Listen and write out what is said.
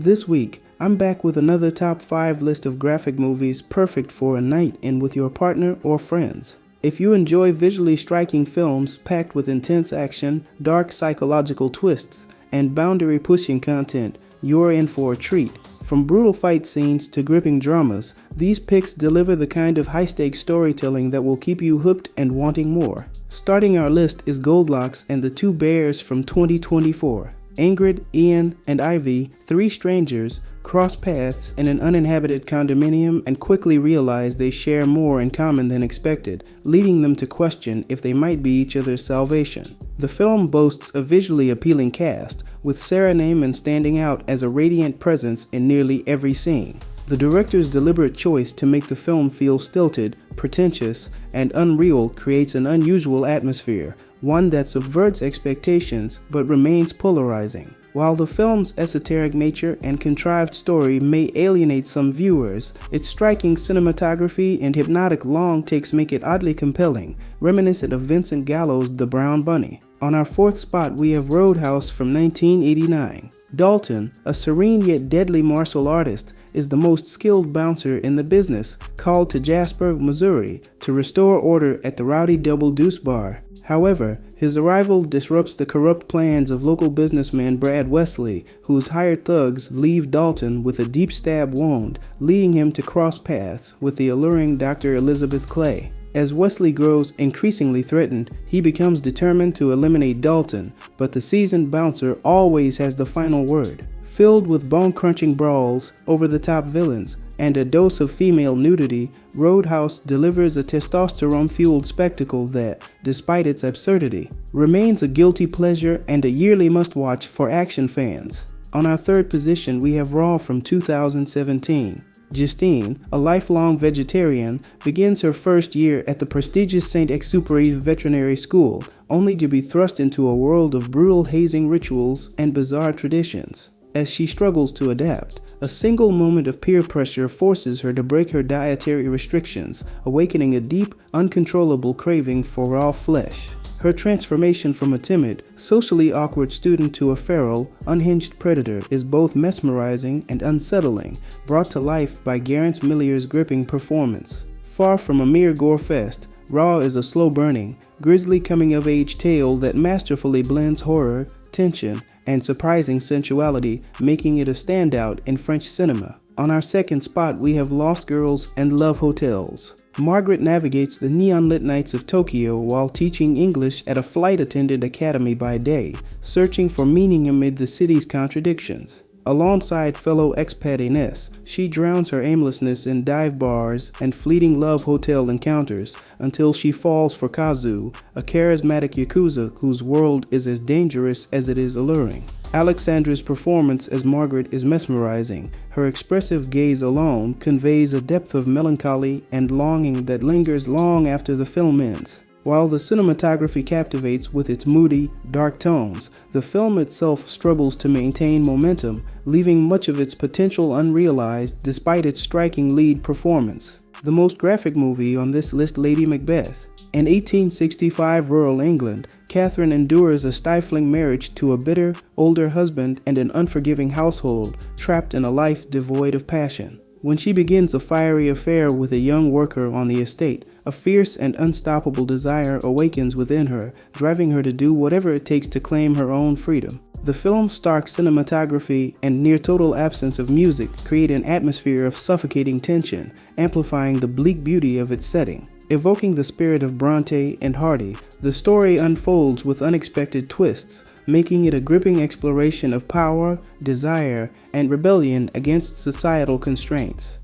This week, I'm back with another top 5 list of graphic movies perfect for a night in with your partner or friends. If you enjoy visually striking films packed with intense action, dark psychological twists, and boundary-pushing content, you're in for a treat. From brutal fight scenes to gripping dramas, these picks deliver the kind of high-stakes storytelling that will keep you hooked and wanting more. Starting our list is Goldilocks and the Two Bears from 2024. Ingrid, Ian, and Ivy, three strangers, cross paths in an uninhabited condominium and quickly realize they share more in common than expected, leading them to question if they might be each other's salvation. The film boasts a visually appealing cast, with Sarah Neiman standing out as a radiant presence in nearly every scene. The director's deliberate choice to make the film feel stilted, pretentious, and unreal creates an unusual atmosphere, one that subverts expectations but remains polarizing. While the film's esoteric nature and contrived story may alienate some viewers, its striking cinematography and hypnotic long takes make it oddly compelling, reminiscent of Vincent Gallo's The Brown Bunny. On our fourth spot, we have Roadhouse from 1989. Dalton, a serene yet deadly martial artist, is the most skilled bouncer in the business, called to Jasper, Missouri, to restore order at the Rowdy Double Deuce Bar. However, his arrival disrupts the corrupt plans of local businessman Brad Wesley, whose hired thugs leave Dalton with a deep stab wound, leading him to cross paths with the alluring Dr. Elizabeth Clay. As Wesley grows increasingly threatened, he becomes determined to eliminate Dalton, but the seasoned bouncer always has the final word. Filled with bone-crunching brawls, over-the-top villains, and a dose of female nudity, Roadhouse delivers a testosterone-fueled spectacle that, despite its absurdity, remains a guilty pleasure and a yearly must-watch for action fans. On our third position, we have Raw from 2017. Justine, a lifelong vegetarian, begins her first year at the prestigious Saint-Exupéry Veterinary School, only to be thrust into a world of brutal hazing rituals and bizarre traditions. As she struggles to adapt, a single moment of peer pressure forces her to break her dietary restrictions, awakening a deep, uncontrollable craving for raw flesh. Her transformation from a timid, socially awkward student to a feral, unhinged predator is both mesmerizing and unsettling, brought to life by Garance Millier's gripping performance. Far from a mere gore fest, Raw is a slow-burning, grisly coming-of-age tale that masterfully blends horror, tension, and surprising sensuality, making it a standout in French cinema. On our second spot, we have Lost Girls and Love Hotels. Margaret navigates the neon-lit nights of Tokyo while teaching English at a flight attendant academy by day, searching for meaning amid the city's contradictions. Alongside fellow expat Ines, she drowns her aimlessness in dive bars and fleeting love hotel encounters until she falls for Kazu, a charismatic yakuza whose world is as dangerous as it is alluring. Alexandra's performance as Margaret is mesmerizing. Her expressive gaze alone conveys a depth of melancholy and longing that lingers long after the film ends. While the cinematography captivates with its moody, dark tones, the film itself struggles to maintain momentum, leaving much of its potential unrealized despite its striking lead performance. The most graphic movie on this list, Lady Macbeth. In 1865 rural England, Catherine endures a stifling marriage to a bitter, older husband and an unforgiving household, trapped in a life devoid of passion. When she begins a fiery affair with a young worker on the estate, a fierce and unstoppable desire awakens within her, driving her to do whatever it takes to claim her own freedom. The film's stark cinematography and near-total absence of music create an atmosphere of suffocating tension, amplifying the bleak beauty of its setting. Evoking the spirit of Bronte and Hardy, the story unfolds with unexpected twists, making it a gripping exploration of power, desire, and rebellion against societal constraints.